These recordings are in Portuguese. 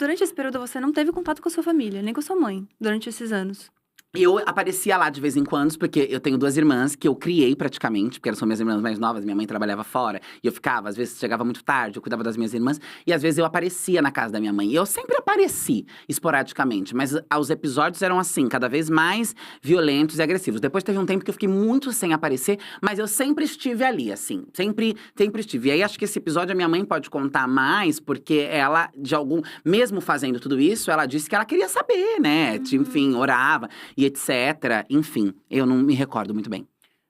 durante esse período, você não teve contato com a sua família, nem com a sua mãe, durante esses anos? Eu aparecia lá de vez em quando, porque eu tenho 2 irmãs que eu criei praticamente, porque elas são minhas irmãs mais novas, minha mãe trabalhava fora. E eu ficava, às vezes chegava muito tarde, eu cuidava das minhas irmãs. E às vezes eu aparecia na casa da minha mãe. E eu sempre apareci, esporadicamente. Mas os episódios eram assim, cada vez mais violentos e agressivos. Depois teve um tempo que eu fiquei muito sem aparecer, mas eu sempre estive ali, assim. Sempre estive. E aí acho que esse episódio a minha mãe pode contar mais, porque ela, mesmo fazendo tudo isso, ela disse que ela queria saber, né? Enfim, orava e etc. Enfim, eu não me recordo muito bem.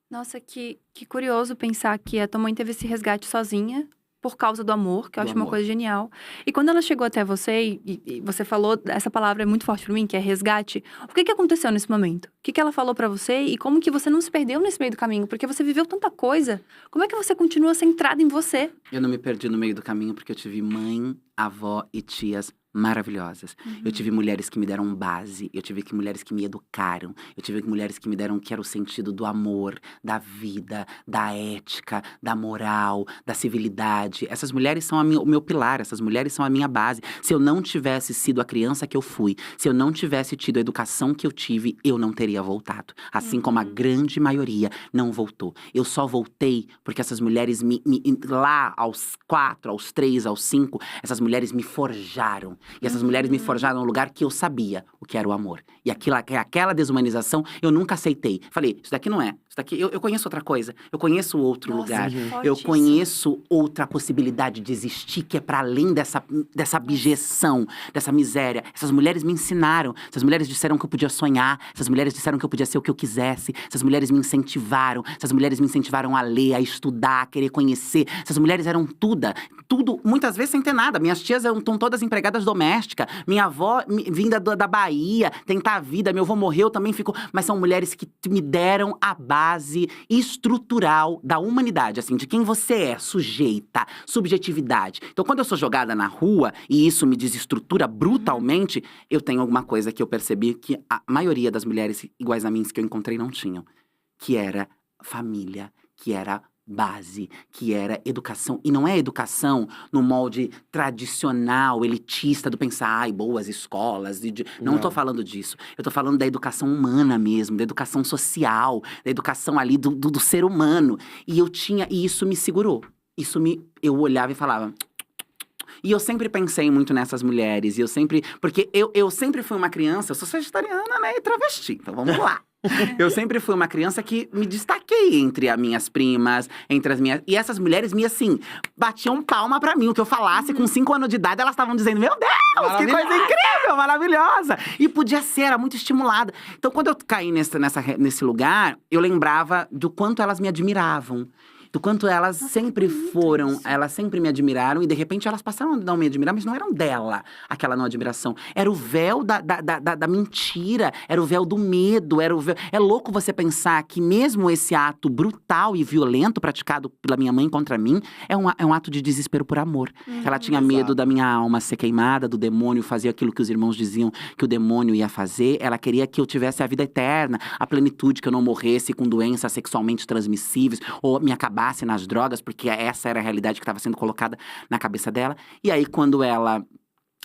Nossa, que curioso pensar que a tua mãe teve esse resgate sozinha, por causa do amor, que eu acho uma coisa genial. E quando ela chegou até você, e você falou, essa palavra é muito forte pra mim, que é resgate. O que aconteceu nesse momento? O que ela falou pra você e como que você não se perdeu nesse meio do caminho? Porque você viveu tanta coisa. Como é que você continua centrada em você? Eu não me perdi no meio do caminho porque eu tive mãe, avó e tias maravilhosas. Eu tive mulheres que me deram base, eu tive mulheres que me educaram, eu tive mulheres que me deram que era o sentido do amor, da vida, da ética, da moral, da civilidade. Essas mulheres são o meu pilar, essas mulheres são a minha base. Se eu não tivesse sido a criança que eu fui, se eu não tivesse tido a educação que eu tive, eu não teria voltado. Assim como a grande maioria não voltou. Eu só voltei porque essas mulheres lá aos 4, aos 3, aos 5, essas mulheres me forjaram. E essas mulheres me forjaram num lugar que eu sabia o que era o amor. E aquela desumanização eu nunca aceitei. Falei, isso daqui não é. Isso daqui, eu conheço outra coisa. Eu conheço outro lugar. Eu conheço outra possibilidade de existir que é para além dessa abjeção, dessa miséria. Essas mulheres me ensinaram. Essas mulheres disseram que eu podia sonhar. Essas mulheres disseram que eu podia ser o que eu quisesse. Essas mulheres me incentivaram. Essas mulheres me incentivaram a ler, a estudar, a querer conhecer. Essas mulheres eram tudo, muitas vezes sem ter nada. Minhas tias estão todas empregadas doméstica, minha avó vinda da Bahia, tentar a vida, meu avô morreu, também ficou. Mas são mulheres que me deram a base estrutural da humanidade, assim, de quem você é, sujeita, subjetividade. Então, quando eu sou jogada na rua e isso me desestrutura brutalmente, eu tenho alguma coisa que eu percebi que a maioria das mulheres iguais a mim que eu encontrei não tinham, que era família, que era base, que era educação. E não é educação no molde tradicional, elitista, do pensar, ai, boas escolas. Não tô falando disso. Eu tô falando da educação humana mesmo, da educação social, da educação ali do ser humano. E isso me segurou. Eu olhava e falava. E eu sempre pensei muito nessas mulheres. Porque eu sempre fui uma criança, eu sou sagitariana, né, e travesti. Então vamos lá. Eu sempre fui uma criança que me destaquei entre as minhas primas, entre as minhas. E essas mulheres assim, batiam palma pra mim. O que eu falasse com 5 anos de idade, elas estavam dizendo: meu Deus, que coisa incrível, maravilhosa! E podia ser, era muito estimulada. Então, quando eu caí nesse lugar, eu lembrava do quanto elas me admiravam. Do quanto elas sempre elas sempre me admiraram. E de repente elas passaram a não me admirar, mas não eram dela aquela não admiração. Era o véu da mentira, era o véu do medo, era o véu. É louco você pensar que mesmo esse ato brutal e violento praticado pela minha mãe contra mim, é um ato de desespero por amor. Ela tinha medo da minha alma ser queimada, do demônio fazer aquilo que os irmãos diziam que o demônio ia fazer. Ela queria que eu tivesse a vida eterna, a plenitude, que eu não morresse com doenças sexualmente transmissíveis, ou me acabasse nas drogas, porque essa era a realidade que estava sendo colocada na cabeça dela. E aí, quando ela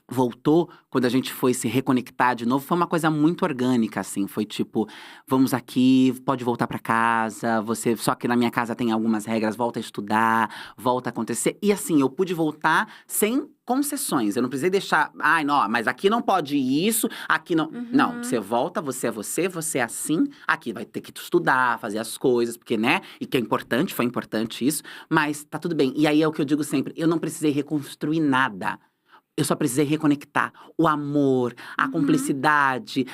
voltou, quando a gente foi se reconectar de novo, foi uma coisa muito orgânica, assim. Foi tipo, vamos aqui, pode voltar pra casa, só que na minha casa tem algumas regras, volta a estudar, volta a acontecer. E assim, eu pude voltar sem concessões. Eu não precisei deixar, ai, não, mas aqui não pode isso, aqui não. Não, você volta, você é assim, aqui vai ter que estudar, fazer as coisas, porque, né? E que é importante, foi importante isso, mas tá tudo bem. E aí é o que eu digo sempre, eu não precisei reconstruir nada. Eu só precisei reconectar. O amor, a cumplicidade,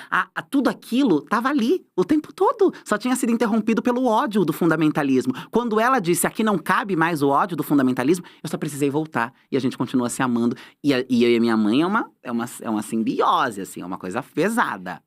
tudo aquilo estava ali o tempo todo. Só tinha sido interrompido pelo ódio do fundamentalismo. Quando ela disse, aqui não cabe mais o ódio do fundamentalismo, eu só precisei voltar. E a gente continua se amando. E eu e a minha mãe é uma simbiose, assim, é uma coisa pesada.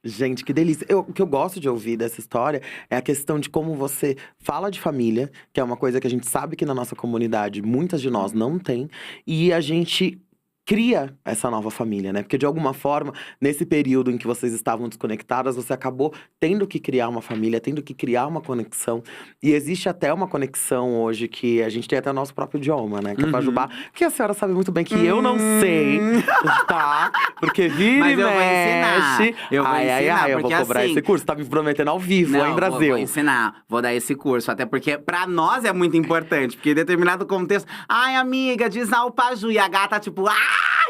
Gente, que delícia. O que eu gosto de ouvir dessa história é a questão de como você fala de família, que é uma coisa que a gente sabe que na nossa comunidade muitas de nós não tem. E a gente cria essa nova família, né? Porque de alguma forma, nesse período em que vocês estavam desconectadas, você acabou tendo que criar uma família, tendo que criar uma conexão. E existe até uma conexão hoje que a gente tem até o nosso próprio idioma, né? Que é o Pajubá. Que a senhora sabe muito bem que eu não sei, tá? Porque vira Mas e eu vou mexe. ensinar. Eu vou ensinar, eu vou porque cobrar assim… esse curso. Tá me prometendo ao vivo, Não, hein, Brasil? vou ensinar, vou dar esse curso. Até porque pra nós é muito importante. Porque em determinado contexto… Ai, amiga, diz ao Paju. E a gata, tipo… Ai!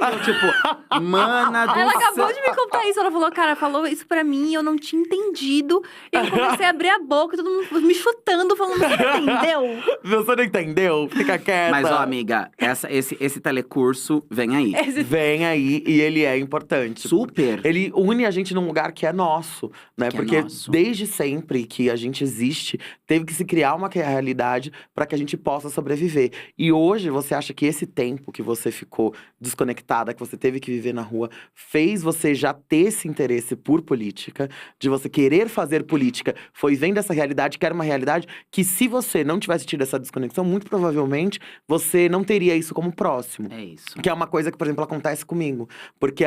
Eu, tipo… Mana do Ela acabou céu. de me contar isso. Ela falou, cara, falou isso pra mim e eu não tinha entendido. E eu comecei a abrir a boca, todo mundo me chutando, falando, você entendeu? Você não entendeu? Fica quieta. Mas, ó, amiga, esse telecurso vem aí. Vem aí e ele é importante. Super. Ele une a gente num lugar que é nosso, né? Que é Porque nosso. desde sempre que a gente existe, teve que se criar uma realidade para que a gente possa sobreviver. E hoje você acha que esse tempo que você ficou desconectada, que você teve que viver na rua, fez você já ter esse interesse por política, de você querer fazer política, foi vendo essa realidade, que era uma realidade que, se você não tivesse tido essa desconexão, muito provavelmente você não teria isso como próximo. É isso. Que é uma coisa que, por exemplo, acontece comigo. Porque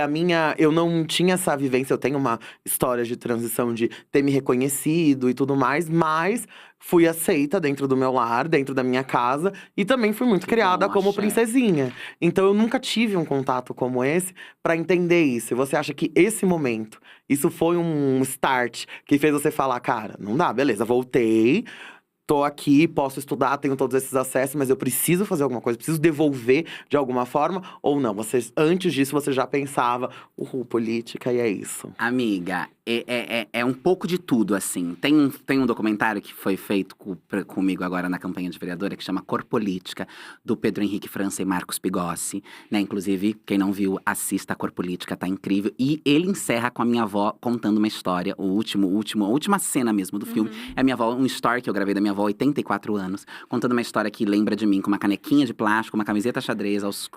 eu não tinha essa vivência, eu tenho uma história de transição de ter me reconhecido e tudo mais, mas fui aceita dentro do meu lar, dentro da minha casa, e também fui muito criada bom, como axé. princesinha. Então eu nunca tive um contato como esse pra entender isso. E você acha que esse momento, isso foi um start que fez você falar, cara, não dá, beleza, voltei. Tô aqui, posso estudar, tenho todos esses acessos, mas eu preciso fazer alguma coisa, preciso devolver de alguma forma? Ou não? Antes disso, você já pensava, política e é isso. Amiga, é um pouco de tudo, assim. Tem um documentário que foi feito comigo agora na campanha de vereadora, que chama Cor Política, do Pedro Henrique França e Marcos Pigossi, né? Inclusive, quem não viu, assista a Cor Política, tá incrível. E ele encerra com a minha avó contando uma história, a última cena mesmo do filme. É a minha avó, um story que eu gravei da minha avó, 84 anos, contando uma história que lembra de mim, com uma canequinha de plástico, uma camiseta xadrez, aos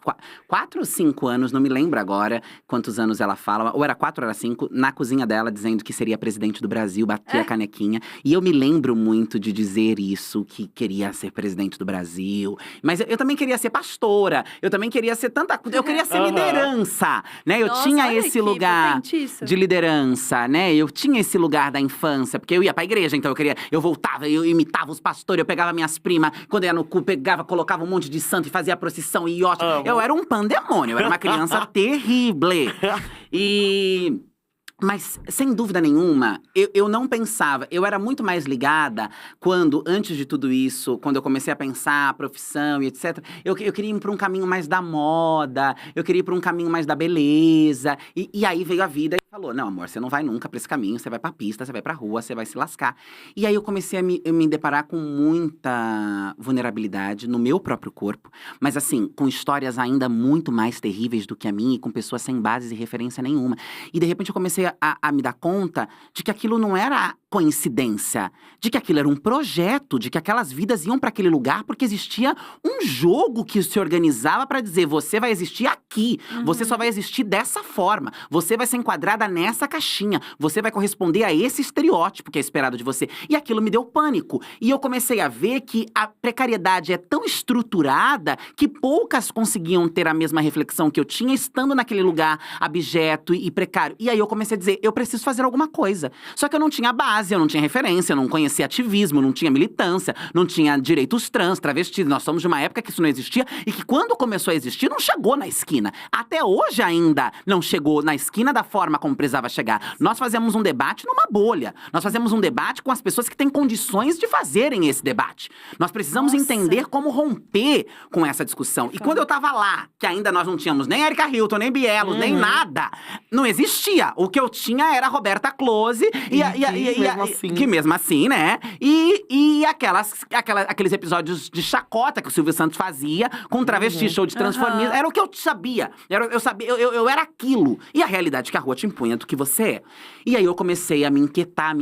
4 ou 5 anos, não me lembro agora quantos anos ela fala, ou era 4 ou era 5, na cozinha dela, dizendo que seria presidente do Brasil, batia a canequinha. E eu me lembro muito de dizer isso, que queria ser presidente do Brasil. Mas eu também queria ser pastora, eu também queria ser tanta coisa, eu queria ser liderança, né? Eu Nossa, tinha olha esse que lugar potente isso. de liderança, né? Eu tinha esse lugar da infância, porque eu ia pra igreja, então eu voltava, eu imitava os pastores, eu pegava minhas primas, quando eu ia no cu, colocava um monte de santo e fazia a procissão e ótimo. Eu era um pandemônio, eu era uma criança terrível. Mas, sem dúvida nenhuma, eu não pensava. Eu era muito mais ligada quando, antes de tudo isso, quando eu comecei a pensar a profissão e etc. Eu queria ir para um caminho mais da moda, eu queria ir para um caminho mais da beleza. E aí veio a vida e falou, não, amor, você não vai nunca para esse caminho, você vai pra pista, você vai pra rua, você vai se lascar. E aí eu comecei a me deparar com muita vulnerabilidade no meu próprio corpo, mas assim, com histórias ainda muito mais terríveis do que a minha e com pessoas sem bases e referência nenhuma. E de repente eu comecei a me dar conta de que aquilo não era coincidência, de que aquilo era um projeto, de que aquelas vidas iam para aquele lugar porque existia um jogo que se organizava para dizer, você vai existir aqui, você só vai existir dessa forma, você vai ser enquadrada nessa caixinha, você vai corresponder a esse estereótipo que é esperado de você. E aquilo me deu pânico. E eu comecei a ver que a precariedade é tão estruturada que poucas conseguiam ter a mesma reflexão que eu tinha estando naquele lugar abjeto e precário. E aí eu comecei a dizer, eu preciso fazer alguma coisa. Só que eu não tinha base, eu não tinha referência, eu não conhecia ativismo, não tinha militância, não tinha direitos trans, travestis. Nós somos de uma época que isso não existia e que quando começou a existir, não chegou na esquina. Até hoje ainda não chegou na esquina da forma como precisava chegar. Nós fazemos um debate numa bolha. Nós fazemos um debate com as pessoas que têm condições de fazerem esse debate. Nós precisamos entender como romper com essa discussão. E quando eu tava lá, que ainda nós não tínhamos nem Erika Hilton, nem Bielos, nem nada, não existia. O que eu tinha era a Roberta Close que mesmo assim, né? E aqueles episódios de chacota que o Silvio Santos fazia com travesti, show de transformismo. Era o que eu sabia. Eu era aquilo. E a realidade que a rua te impunha do que você é. E aí eu comecei a me inquietar.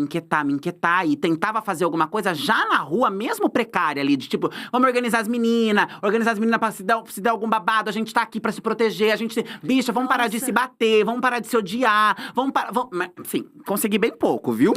E tentava fazer alguma coisa já na rua, mesmo precária ali. De tipo, vamos organizar as meninas pra se der algum babado. A gente tá aqui pra se proteger. Bicha, vamos parar de se bater. Vamos parar de se odiar. Assim, consegui bem pouco, viu?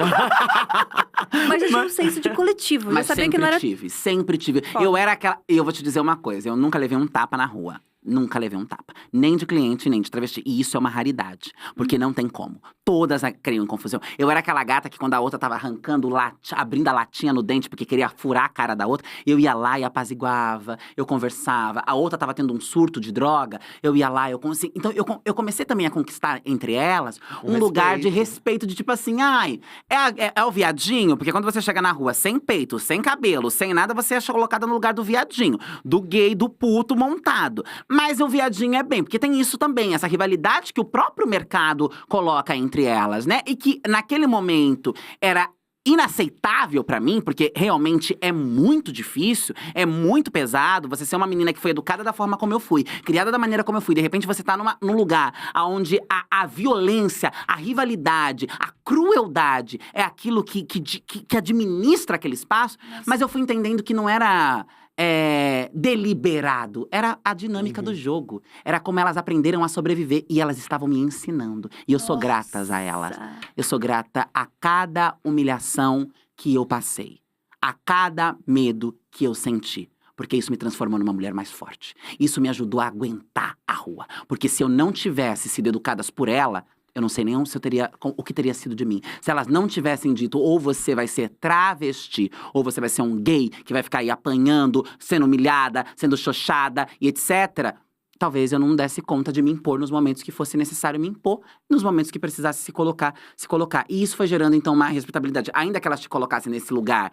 Mas já tinha um senso de coletivo. Mas já sabia que não era… sempre tive. Eu era aquela… Eu vou te dizer uma coisa. Eu nunca levei um tapa na rua. Nunca levei um tapa. Nem de cliente, nem de travesti. E isso é uma raridade. Porque não tem como. Todas criam confusão. Eu era aquela gata que quando a outra tava arrancando, abrindo a latinha no dente porque queria furar a cara da outra, eu ia lá e apaziguava, eu conversava. A outra tava tendo um surto de droga, eu ia lá, Então eu comecei também a conquistar entre elas um lugar de respeito, de tipo assim, ai, é o viadinho? Porque quando você chega na rua sem peito, sem cabelo, sem nada, você é colocada no lugar do viadinho, do gay, do puto montado. Mas o viadinho é bem, porque tem isso também, essa rivalidade que o próprio mercado coloca entre elas, né? E que naquele momento era inaceitável pra mim, porque realmente é muito difícil, é muito pesado você ser uma menina que foi educada da forma como eu fui, criada da maneira como eu fui. De repente você tá num lugar onde a violência, a rivalidade, a crueldade é aquilo que administra aquele espaço. Nossa. Mas eu fui entendendo que não era deliberado. Era a dinâmica do jogo. Era como elas aprenderam a sobreviver. E elas estavam me ensinando. E eu sou grata a elas. Eu sou grata a cada humilhação que eu passei. A cada medo que eu senti. Porque isso me transformou numa mulher mais forte. Isso me ajudou a aguentar a rua. Porque se eu não tivesse sido educadas por ela, eu não sei nem se eu teria, o que teria sido de mim. Se elas não tivessem dito, ou você vai ser travesti, ou você vai ser um gay que vai ficar aí apanhando, sendo humilhada, sendo xoxada e etc. Talvez eu não desse conta de me impor nos momentos que fosse necessário me impor, nos momentos que precisasse se colocar. E isso foi gerando, então, uma respeitabilidade. Ainda que elas te colocassem nesse lugar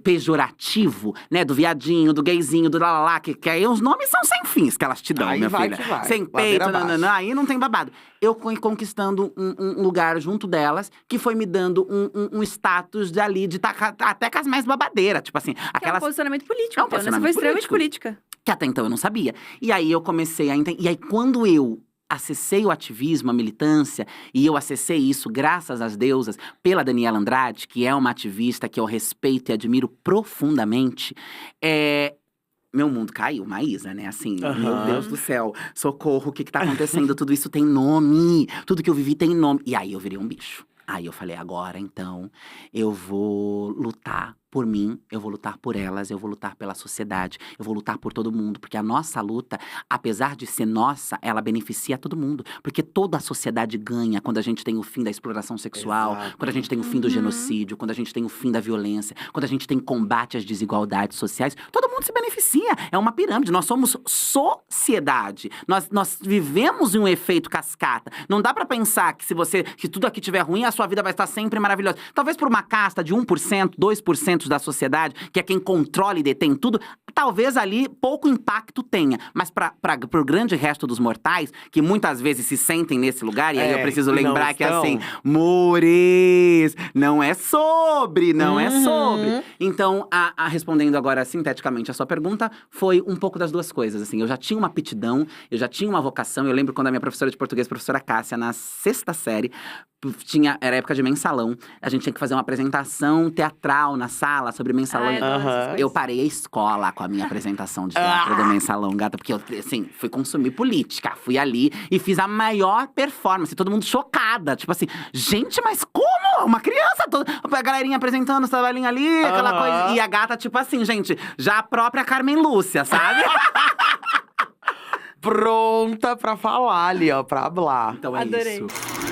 pejorativo, né? Do viadinho, do gayzinho, do lalala, que aí os nomes são sem fins que elas te dão, aí minha vai filha. Que vai. Sem peito, aí não tem babado. Eu fui conquistando um lugar junto delas, que foi me dando um status dali, de estar até com as mais babadeiras. Tipo assim, aquelas… É um posicionamento político. É um posicionamento foi extremamente política. Que até então eu não sabia. E aí eu comecei a entender. E aí quando eu acessei o ativismo, a militância, e eu acessei isso, graças às deusas, pela Daniela Andrade, que é uma ativista que eu respeito e admiro profundamente, meu mundo caiu, Maísa, né? Assim, meu Deus do céu, socorro, o que tá acontecendo? Tudo isso tem nome, tudo que eu vivi tem nome. E aí eu virei um bicho. Aí eu falei, agora então, eu vou lutar por mim, eu vou lutar por elas, eu vou lutar pela sociedade, eu vou lutar por todo mundo. Porque a nossa luta, apesar de ser nossa, ela beneficia todo mundo. Porque toda a sociedade ganha quando a gente tem o fim da exploração sexual, quando a gente tem o fim do genocídio, quando a gente tem o fim da violência, quando a gente tem combate às desigualdades sociais. Todo mundo se beneficia, é uma pirâmide. Nós somos sociedade, nós vivemos em um efeito cascata. Não dá pra pensar que se tudo aqui estiver ruim, a sua vida vai estar sempre maravilhosa. Talvez por uma casta de 1%, 2% da sociedade, que é quem controla e detém tudo, talvez ali pouco impacto tenha. Mas para o grande resto dos mortais, que muitas vezes se sentem nesse lugar, e aí eu preciso lembrar que assim, mores, não é sobre. Então, respondendo agora sinteticamente a sua pergunta, foi um pouco das duas coisas, assim. Eu já tinha uma aptidão, eu já tinha uma vocação. Eu lembro quando a minha professora de português, professora Cássia, na 6ª série, era época de mensalão, a gente tinha que fazer uma apresentação teatral na sala sobre mensalão. Eu parei a escola com a minha apresentação de teatro do mensalão, gata, porque eu, assim, fui consumir política. Fui ali e fiz a maior performance, todo mundo chocada. Tipo assim, gente, mas como? Uma criança, a galerinha apresentando os trabalhinhos ali, aquela coisa. E a gata, tipo assim, gente, já a própria Carmen Lúcia, sabe? Pronta pra falar ali, ó, pra hablar. Então é Adorei. isso.